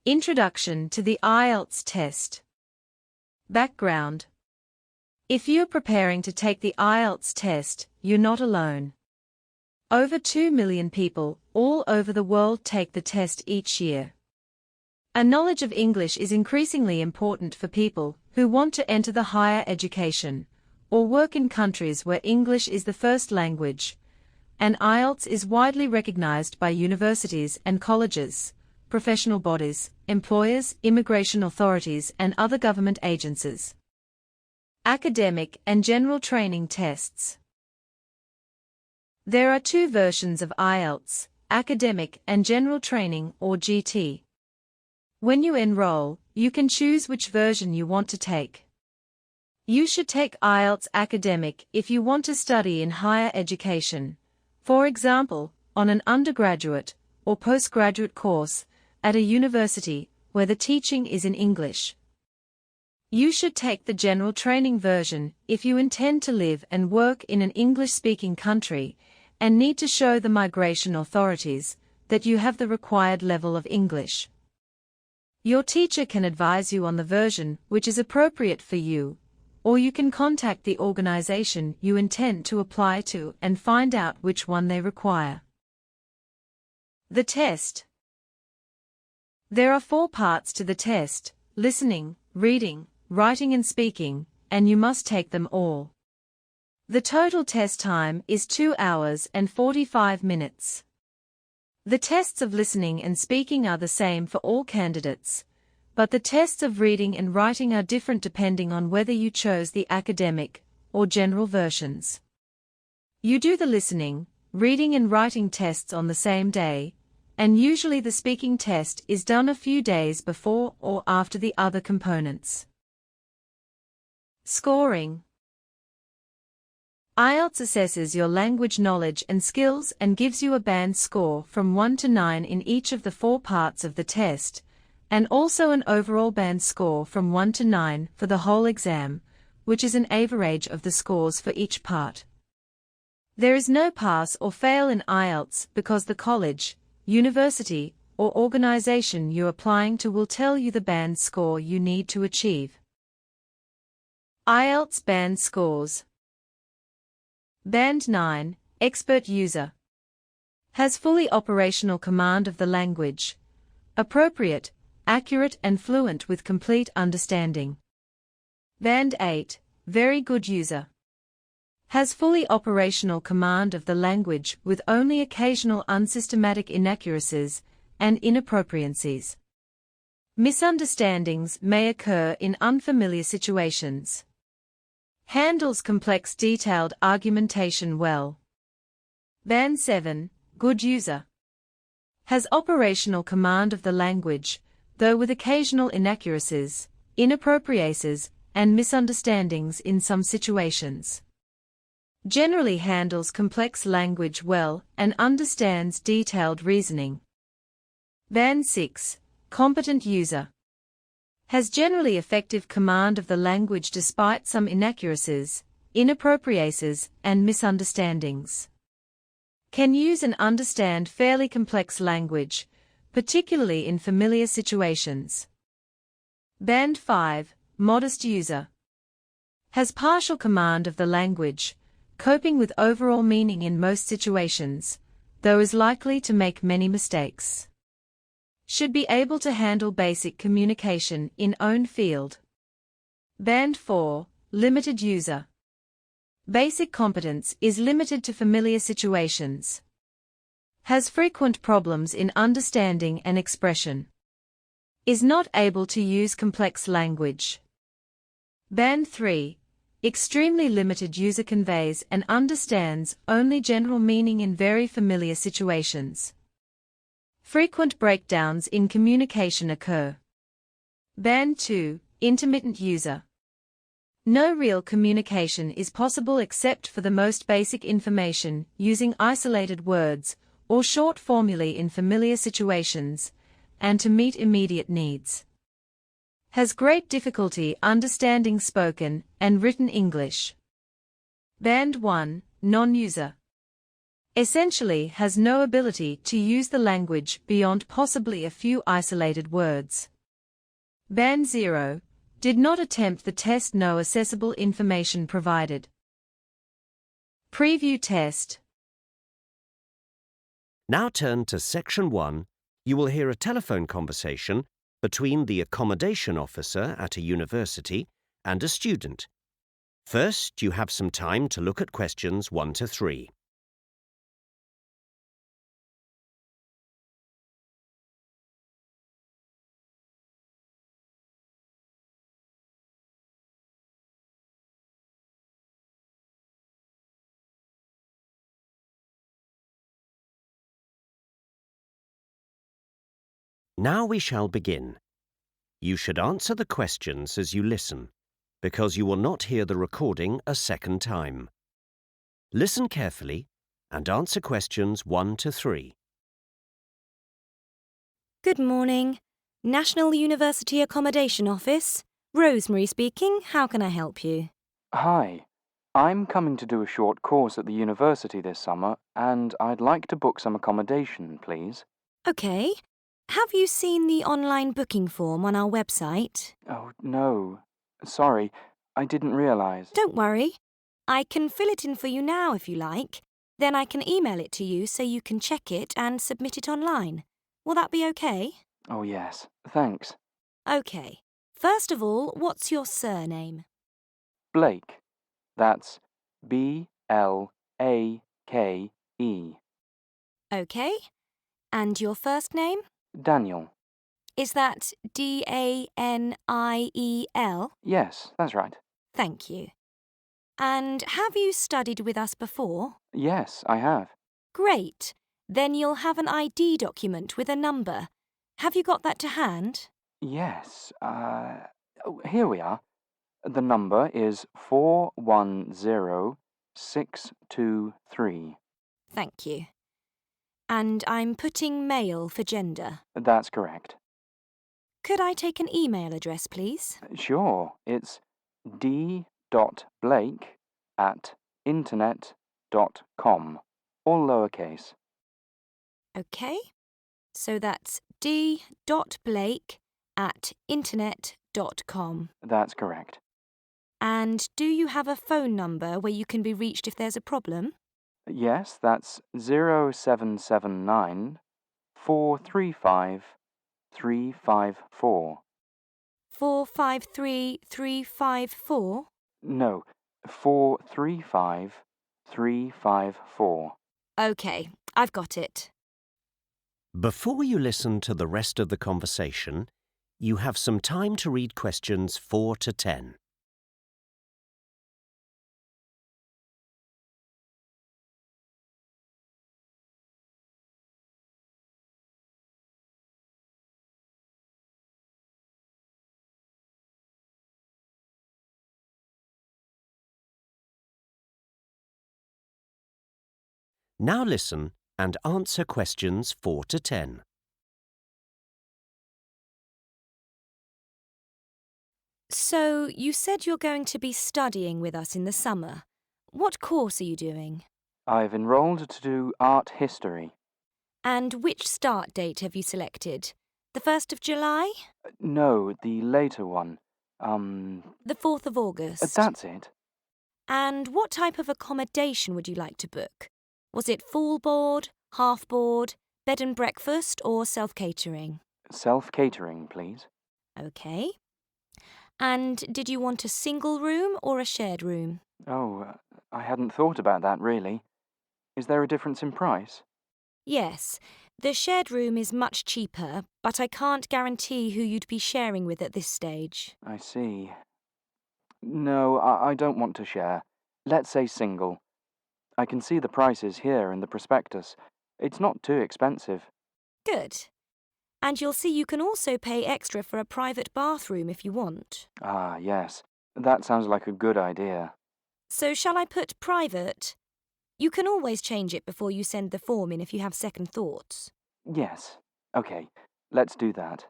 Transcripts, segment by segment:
Introduction to the Ielts test. Background. If you're preparing to take the Ielts test, you're not alone. Over 2 million people all over the world take the test each year. A knowledge of English is increasingly important for people who want to enter the higher education or work in countries where English is the first language, and Ielts is widely recognized by universities and colleges, professional bodies, employers, immigration authorities, and other government agencies. Academic and general training tests. There are two versions of Ielts, academic and general training or GT. When you enroll, you can choose which version you want to take. You should take Ielts academic if you want to study in higher education, for example, on an undergraduate or postgraduate course at a university where the teaching is in English. You should take the general training version if you intend to live and work in an English-speaking country and need to show the migration authorities that you have the required level of English. Your teacher can advise you on the version which is appropriate for you, or you can contact the organization you intend to apply to and find out which one they require. The test. There are 4 parts to the test: listening, reading, writing and speaking, and you must take them all. The total test time is 2 hours and 45 minutes. The tests of listening and speaking are the same for all candidates, but the tests of reading and writing are different depending on whether you chose the academic or general versions. You do the listening, reading and writing tests on the same day, and usually the speaking test is done a few days before or after the other components. Scoring. Ielts assesses your language knowledge and skills and gives you a band score from 1 to 9 in each of the 4 parts of the test, and also an overall band score from 1 to 9 for the whole exam, which is an average of the scores for each part. There is no pass or fail in Ielts because the college, university, or organization you're applying to will tell you the band score you need to achieve. Ielts band scores. Band 9, Expert User. Has fully operational command of the language. Appropriate, accurate and fluent with complete understanding. Band 8, Very Good User. Has fully operational command of the language with only occasional unsystematic inaccuracies and inappropriacies. Misunderstandings may occur in unfamiliar situations. Handles complex detailed argumentation well. Band 7, Good User. Has operational command of the language, though with occasional inaccuracies, inappropriacies, and misunderstandings in some situations. Generally handles complex language well and understands detailed reasoning. Band 6, Competent User. Has generally effective command of the language despite some inaccuracies, inappropriacies, and misunderstandings. Can use and understand fairly complex language, particularly in familiar situations. Band 5, Modest User. Has partial command of the language, coping with overall meaning in most situations, though is likely to make many mistakes. Should be able to handle basic communication in own field. Band 4, Limited User. Basic competence is limited to familiar situations. Has frequent problems in understanding and expression. Is not able to use complex language. Band 3, Extremely Limited User conveys and understands only general meaning in very familiar situations. Frequent breakdowns in communication occur. Band 2, Intermittent User. No real communication is possible except for the most basic information using isolated words or short formulae in familiar situations, and to meet immediate needs. Has great difficulty understanding spoken and written English. Band 1, Non-User. Essentially has no ability to use the language beyond possibly a few isolated words. Band 0. Did not attempt the test. No accessible information provided. Preview test. Now turn to Section 1. You will hear a telephone conversation between the accommodation officer at a university and a student. First, you have some time to look at questions 1 to 3. Now we shall begin. You should answer the questions as you listen, because you will not hear the recording a second time. Listen carefully and answer questions 1 to 3. Good morning. National University Accommodation Office. Rosemary speaking. How can I help you? Hi. I'm coming to do a short course at the university this summer, and I'd like to book some accommodation, please. OK. Have you seen the online booking form on our website? Oh, no. Sorry, I didn't realise. Don't worry. I can fill it in for you now if you like. Then I can email it to you so you can check it and submit it online. Will that be OK? Oh, yes. Thanks. OK. First of all, what's your surname? Blake. That's Blake. OK. And your first name? Daniel. Is that Daniel? Yes, that's right. Thank you. And have you studied with us before? Yes, I have. Great. Then you'll have an ID document with a number. Have you got that to hand? Yes. Here we are. The number is 410623. Thank you. And I'm putting male for gender. That's correct. Could I take an email address, please? Sure. It's d.blake@internet.com, all lowercase. OK. So that's d.blake@internet.com. That's correct. And do you have a phone number where you can be reached if there's a problem? Yes, that's 0779 435 354. 453354? No, 435 354. OK, I've got it. Before you listen to the rest of the conversation, you have some time to read questions 4 to 10. Now listen and answer questions 4 to 10. So, you said you're going to be studying with us in the summer. What course are you doing? I've enrolled to do art history. And which start date have you selected? The 1st of July? No, the later one. The 4th of August? That's it. And what type of accommodation would you like to book? Was it full board, half board, bed and breakfast, or self-catering? Self-catering, please. OK. And did you want a single room or a shared room? Oh, I hadn't thought about that, really. Is there a difference in price? Yes. The shared room is much cheaper, but I can't guarantee who you'd be sharing with at this stage. I see. No, I don't want to share. Let's say single. I can see the prices here in the prospectus. It's not too expensive. Good. And you'll see you can also pay extra for a private bathroom if you want. Ah, yes. That sounds like a good idea. So shall I put private? You can always change it before you send the form in if you have second thoughts. Yes. OK, let's do that.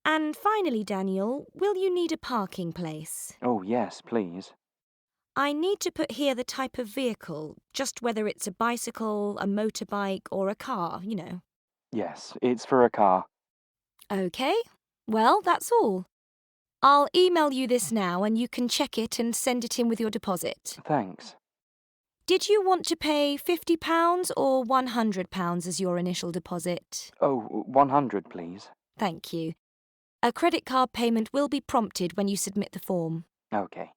And finally, Daniel, will you need a parking place? Oh, yes, please. I need to put here the type of vehicle, just whether it's a bicycle, a motorbike, or a car. Yes, it's for a car. OK, well, that's all. I'll email you this now and you can check it and send it in with your deposit. Thanks. Did you want to pay £50 or £100 as your initial deposit? Oh, 100, please. Thank you. A credit card payment will be prompted when you submit the form. OK.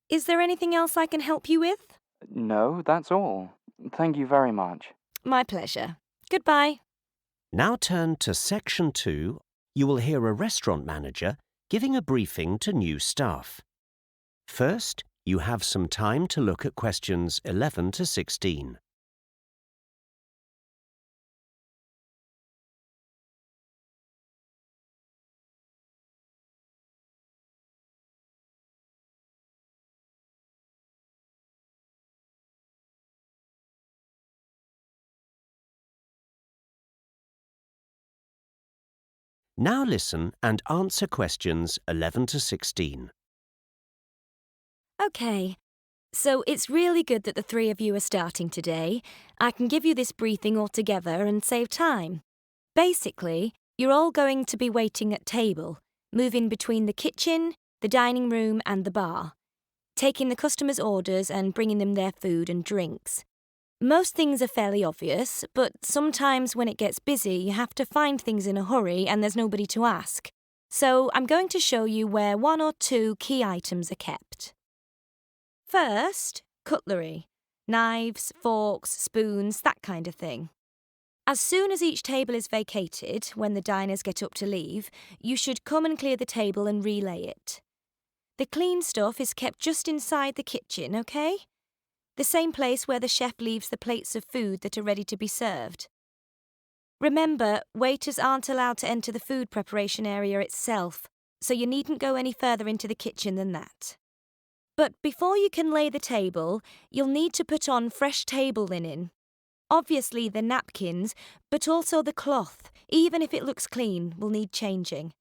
Is there anything else I can help you with? No, that's all. Thank you very much. My pleasure. Goodbye. Now turn to Section 2. You will hear a restaurant manager giving a briefing to new staff. First, you have some time to look at questions 11 to 16. Now listen and answer questions 11 to 16. OK. So it's really good that the three of you are starting today. I can give you this briefing all together and save time. Basically, you're all going to be waiting at table, moving between the kitchen, the dining room and the bar, taking the customers' orders and bringing them their food and drinks. Most things are fairly obvious, but sometimes when it gets busy, you have to find things in a hurry and there's nobody to ask. So I'm going to show you where 1 or 2 key items are kept. First, cutlery. Knives, forks, spoons, that kind of thing. As soon as each table is vacated, when the diners get up to leave, you should come and clear the table and relay it. The clean stuff is kept just inside the kitchen, OK? The same place where the chef leaves the plates of food that are ready to be served. Remember, waiters aren't allowed to enter the food preparation area itself, so you needn't go any further into the kitchen than that. But before you can lay the table, you'll need to put on fresh table linen. Obviously the napkins, but also the cloth, even if it looks clean, will need changing.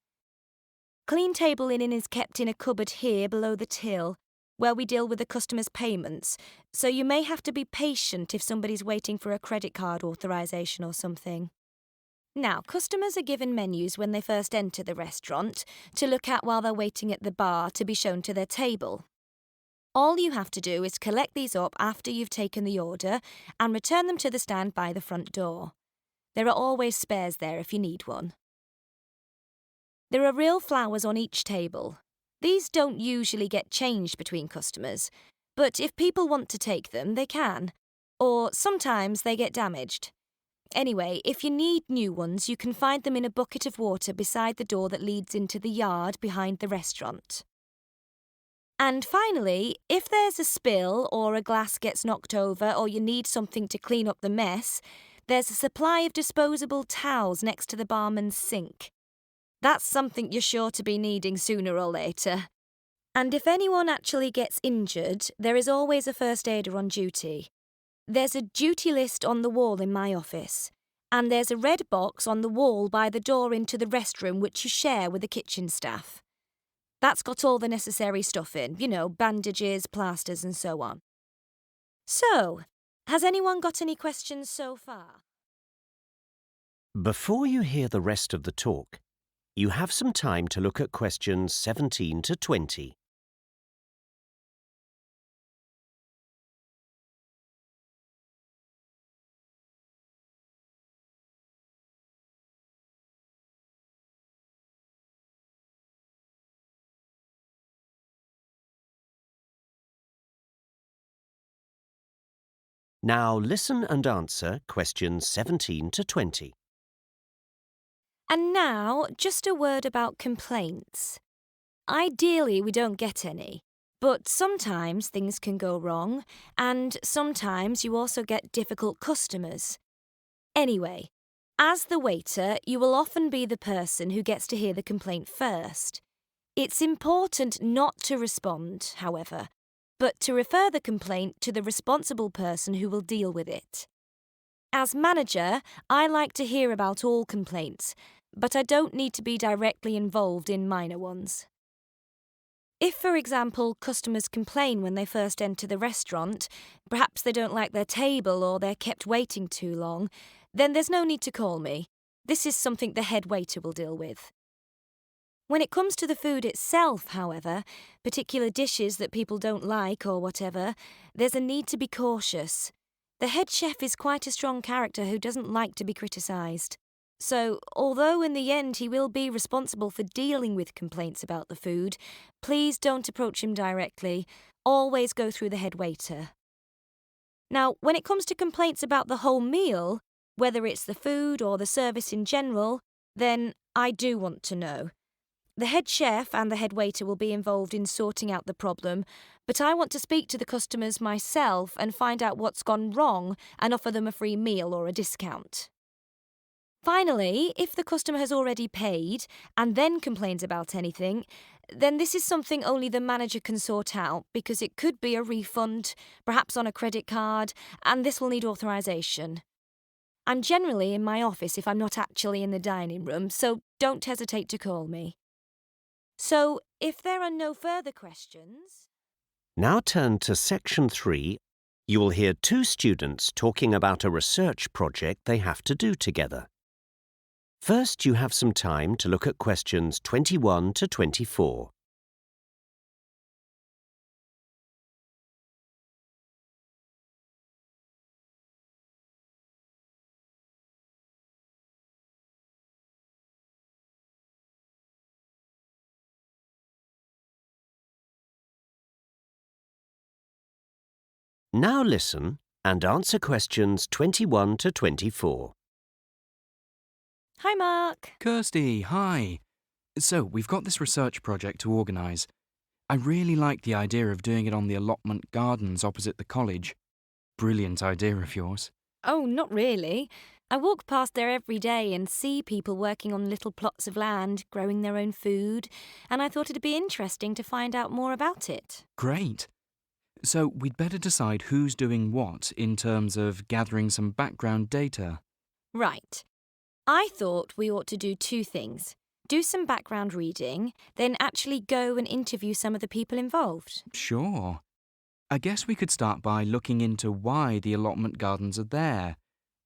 Clean table linen is kept in a cupboard here below the till, where we deal with the customer's payments, so you may have to be patient if somebody's waiting for a credit card authorization or something. Now, customers are given menus when they first enter the restaurant to look at while they're waiting at the bar to be shown to their table. All you have to do is collect these up after you've taken the order and return them to the stand by the front door. There are always spares there if you need one. There are real flowers on each table. These don't usually get changed between customers, but if people want to take them, they can. Or sometimes they get damaged. Anyway, if you need new ones, you can find them in a bucket of water beside the door that leads into the yard behind the restaurant. And finally, if there's a spill or a glass gets knocked over or you need something to clean up the mess, there's a supply of disposable towels next to the barman's sink. That's something you're sure to be needing sooner or later. And if anyone actually gets injured, there is always a first aider on duty. There's a duty list on the wall in my office, and there's a red box on the wall by the door into the restroom which you share with the kitchen staff. That's got all the necessary stuff in, bandages, plasters and so on. So, has anyone got any questions so far? Before you hear the rest of the talk, you have some time to look at questions 17 to 20. Now listen and answer questions 17 to 20. And now, just a word about complaints. Ideally, we don't get any, but sometimes things can go wrong, and sometimes you also get difficult customers. Anyway, as the waiter, you will often be the person who gets to hear the complaint first. It's important not to respond, however, but to refer the complaint to the responsible person who will deal with it. As manager, I like to hear about all complaints, but I don't need to be directly involved in minor ones. If, for example, customers complain when they first enter the restaurant, perhaps they don't like their table or they're kept waiting too long, then there's no need to call me. This is something the head waiter will deal with. When it comes to the food itself, however, particular dishes that people don't like or whatever, there's a need to be cautious. The head chef is quite a strong character who doesn't like to be criticised. So, although in the end he will be responsible for dealing with complaints about the food, please don't approach him directly. Always go through the head waiter. Now, when it comes to complaints about the whole meal, whether it's the food or the service in general, then I do want to know. The head chef and the head waiter will be involved in sorting out the problem, but I want to speak to the customers myself and find out what's gone wrong and offer them a free meal or a discount. Finally, if the customer has already paid and then complains about anything, then this is something only the manager can sort out because it could be a refund, perhaps on a credit card, and this will need authorisation. I'm generally in my office if I'm not actually in the dining room, so don't hesitate to call me. So, if there are no further questions... Now turn to Section 3. You will hear two students talking about a research project they have to do together. First, you have some time to look at questions 21 to 24. Now listen and answer questions 21 to 24. Hi, Mark. Kirsty, hi. So, we've got this research project to organise. I really like the idea of doing it on the allotment gardens opposite the college. Brilliant idea of yours. Oh, not really. I walk past there every day and see people working on little plots of land, growing their own food, and I thought it'd be interesting to find out more about it. Great. So, we'd better decide who's doing what in terms of gathering some background data. Right. I thought we ought to do two things. Do some background reading, then actually go and interview some of the people involved. Sure. I guess we could start by looking into why the allotment gardens are there,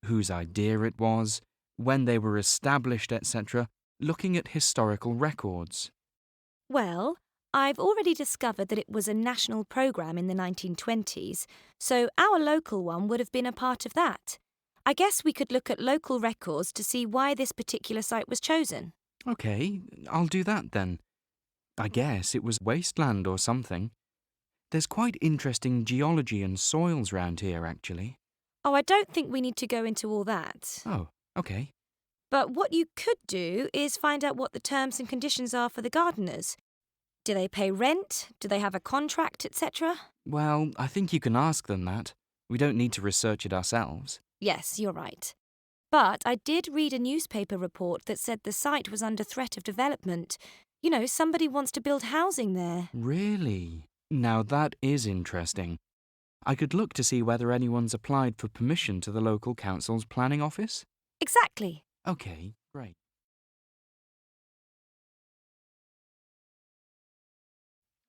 whose idea it was, when they were established, etc., looking at historical records. Well, I've already discovered that it was a national programme in the 1920s, so our local one would have been a part of that. I guess we could look at local records to see why this particular site was chosen. OK, I'll do that then. I guess it was wasteland or something. There's quite interesting geology and soils round here, actually. Oh, I don't think we need to go into all that. Oh, OK. But what you could do is find out what the terms and conditions are for the gardeners. Do they pay rent? Do they have a contract, etc.? Well, I think you can ask them that. We don't need to research it ourselves. Yes, you're right. But I did read a newspaper report that said the site was under threat of development. You know, somebody wants to build housing there. Really? Now that is interesting. I could look to see whether anyone's applied for permission to the local council's planning office. Exactly. OK, great.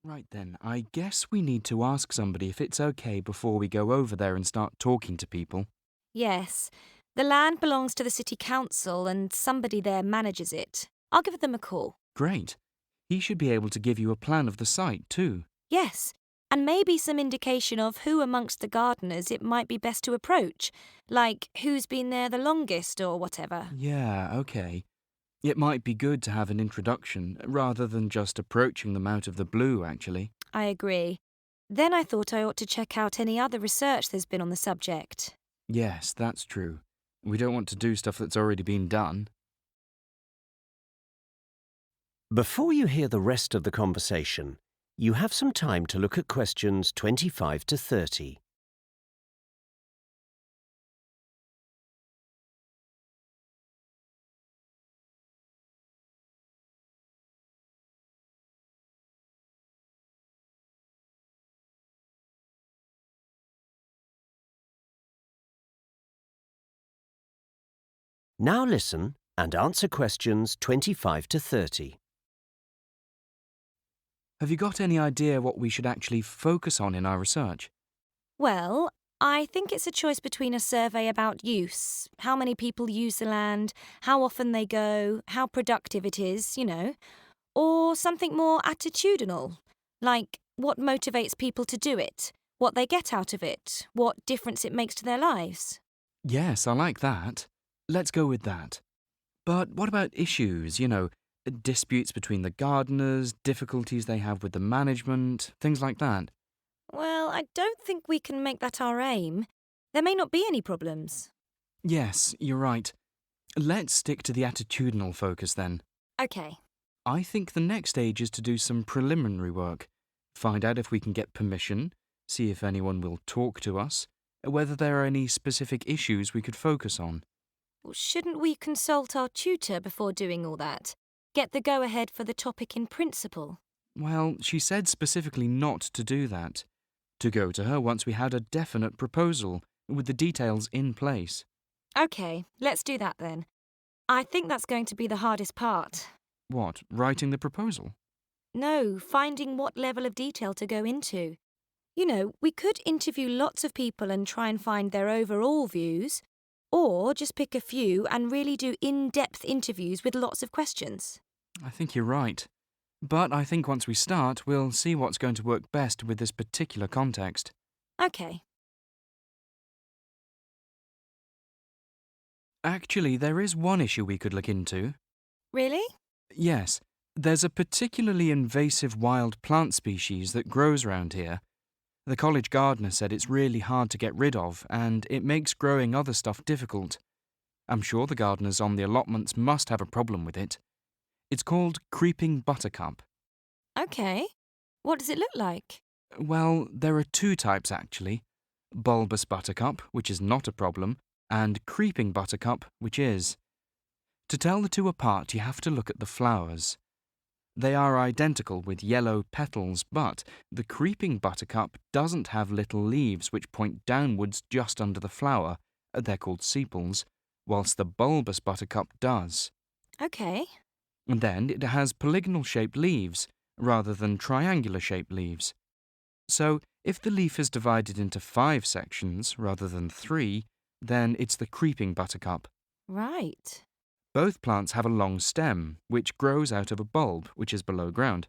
Right then, I guess we need to ask somebody if it's OK before we go over there and start talking to people. Yes. The land belongs to the city council and somebody there manages it. I'll give them a call. Great. He should be able to give you a plan of the site too. Yes, and maybe some indication of who amongst the gardeners it might be best to approach, like who's been there the longest or whatever. Yeah, OK. It might be good to have an introduction rather than just approaching them out of the blue, actually. I agree. Then I thought I ought to check out any other research there's been on the subject. Yes, that's true. We don't want to do stuff that's already been done. Before you hear the rest of the conversation, you have some time to look at questions 25 to 30. Now listen and answer questions 25 to 30. Have you got any idea what we should actually focus on in our research? Well, I think it's a choice between a survey about use, how many people use the land, how often they go, how productive it is, or something more attitudinal, like what motivates people to do it, what they get out of it, what difference it makes to their lives. Yes, I like that. Let's go with that. But what about issues, disputes between the gardeners, difficulties they have with the management, things like that? Well, I don't think we can make that our aim. There may not be any problems. Yes, you're right. Let's stick to the attitudinal focus then. Okay. I think the next stage is to do some preliminary work. Find out if we can get permission, see if anyone will talk to us, whether there are any specific issues we could focus on. Well, shouldn't we consult our tutor before doing all that? Get the go-ahead for the topic in principle? Well, she said specifically not to do that. To go to her once we had a definite proposal, with the details in place. Okay, let's do that then. I think that's going to be the hardest part. What, writing the proposal? No, finding what level of detail to go into. We could interview lots of people and try and find their overall views, or just pick a few and really do in-depth interviews with lots of questions. I think you're right. But I think once we start, we'll see what's going to work best with this particular context. Okay. Actually, there is one issue we could look into. Really? Yes, there's a particularly invasive wild plant species that grows around here. The college gardener said it's really hard to get rid of, and it makes growing other stuff difficult. I'm sure the gardeners on the allotments must have a problem with it. It's called creeping buttercup. Okay. What does it look like? Well, there are two types actually. Bulbous buttercup, which is not a problem, and creeping buttercup, which is. To tell the two apart, you have to look at the flowers. They are identical with yellow petals, but the creeping buttercup doesn't have little leaves which point downwards just under the flower. They're called sepals, whilst the bulbous buttercup does. Okay. And then it has polygonal-shaped leaves, rather than triangular-shaped leaves. So, if the leaf is divided into 5 sections, rather than 3, then it's the creeping buttercup. Right. Both plants have a long stem, which grows out of a bulb, which is below ground.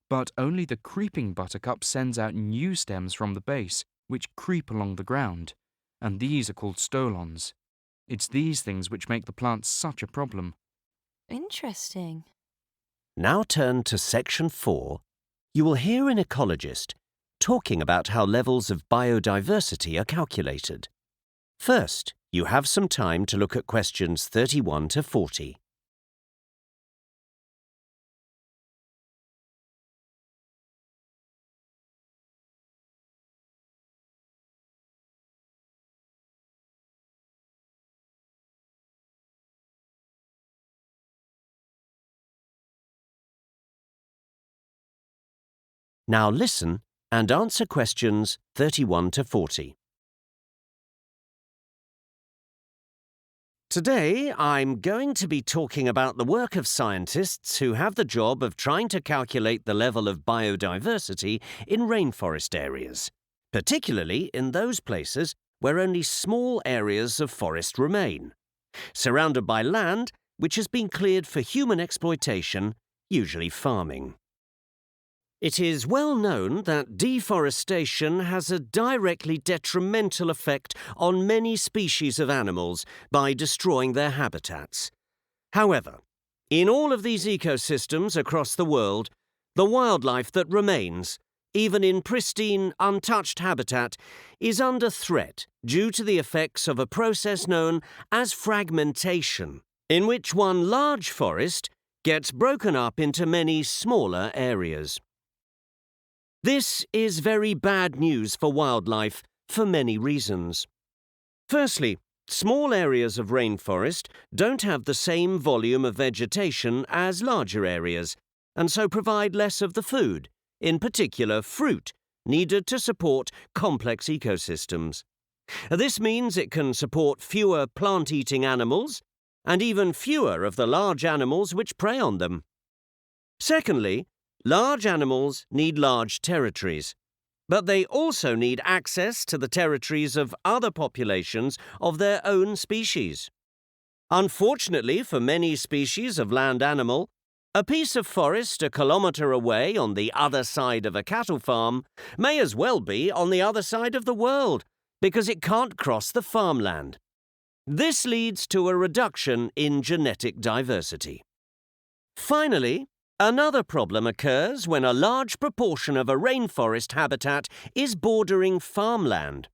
But only the creeping buttercup sends out new stems from the base, which creep along the ground. And these are called stolons. It's these things which make the plants such a problem. Interesting. Now turn to section 4. You will hear an ecologist talking about how levels of biodiversity are calculated. First, you have some time to look at questions 31 to 40. Now listen and answer questions 31 to 40. Today, I'm going to be talking about the work of scientists who have the job of trying to calculate the level of biodiversity in rainforest areas, particularly in those places where only small areas of forest remain, surrounded by land which has been cleared for human exploitation, usually farming. It is well known that deforestation has a directly detrimental effect on many species of animals by destroying their habitats. However, in all of these ecosystems across the world, the wildlife that remains, even in pristine, untouched habitat, is under threat due to the effects of a process known as fragmentation, in which one large forest gets broken up into many smaller areas. This is very bad news for wildlife for many reasons. Firstly, small areas of rainforest don't have the same volume of vegetation as larger areas, and so provide less of the food, in particular fruit, needed to support complex ecosystems. This means it can support fewer plant-eating animals, and even fewer of the large animals which prey on them. Secondly, Large animals need large territories, but they also need access to the territories of other populations of their own species. Unfortunately for many species of land animal, a piece of forest a kilometre away on the other side of a cattle farm may as well be on the other side of the world because it can't cross the farmland. This leads to a reduction in genetic diversity. Finally, another problem occurs when a large proportion of a rainforest habitat is bordering farmland.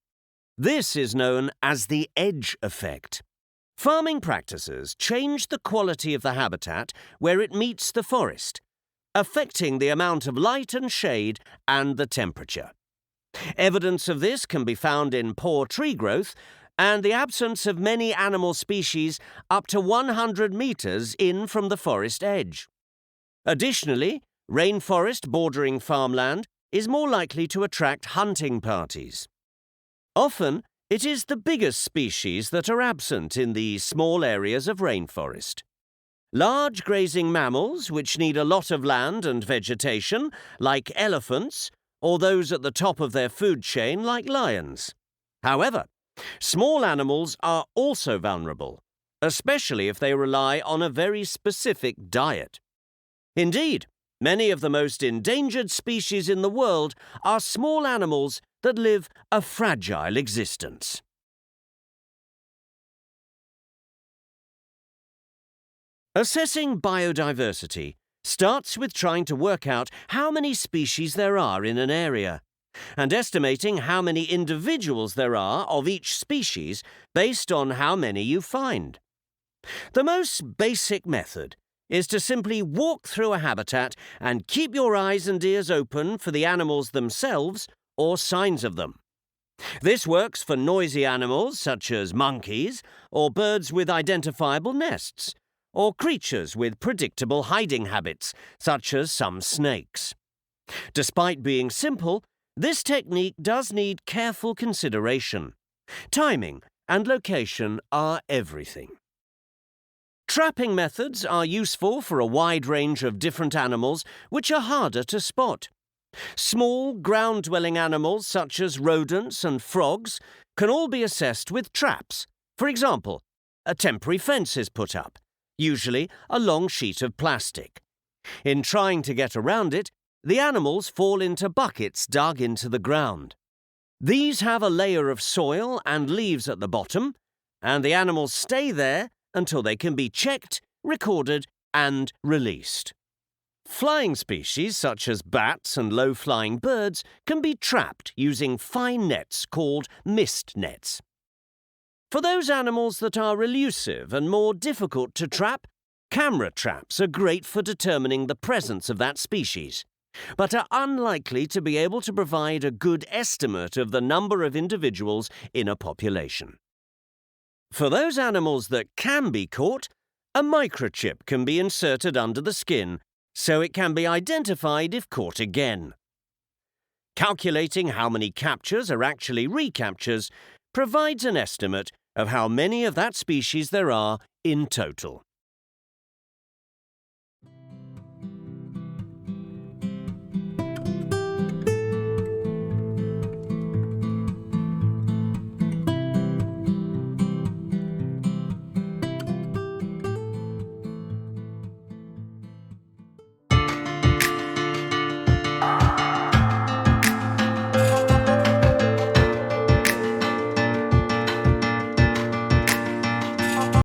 This is known as the edge effect. Farming practices change the quality of the habitat where it meets the forest, affecting the amount of light and shade and the temperature. Evidence of this can be found in poor tree growth and the absence of many animal species up to 100 metres in from the forest edge. Additionally, rainforest bordering farmland is more likely to attract hunting parties. Often, it is the biggest species that are absent in these small areas of rainforest. Large grazing mammals, which need a lot of land and vegetation, like elephants, or those at the top of their food chain, like lions. However, small animals are also vulnerable, especially if they rely on a very specific diet. Indeed, many of the most endangered species in the world are small animals that live a fragile existence. Assessing biodiversity starts with trying to work out how many species there are in an area, and estimating how many individuals there are of each species based on how many you find. The most basic method is to simply walk through a habitat and keep your eyes and ears open for the animals themselves or signs of them. This works for noisy animals such as monkeys, or birds with identifiable nests, or creatures with predictable hiding habits such as some snakes. Despite being simple, this technique does need careful consideration. Timing and location are everything. Trapping methods are useful for a wide range of different animals which are harder to spot. Small, ground-dwelling animals such as rodents and frogs can all be assessed with traps. For example, a temporary fence is put up, usually a long sheet of plastic. In trying to get around it, the animals fall into buckets dug into the ground. These have a layer of soil and leaves at the bottom, and the animals stay there until they can be checked, recorded, and released. Flying species such as bats and low-flying birds can be trapped using fine nets called mist nets. For those animals that are elusive and more difficult to trap, camera traps are great for determining the presence of that species, but are unlikely to be able to provide a good estimate of the number of individuals in a population. For those animals that can be caught, a microchip can be inserted under the skin, so it can be identified if caught again. Calculating how many captures are actually recaptures provides an estimate of how many of that species there are in total.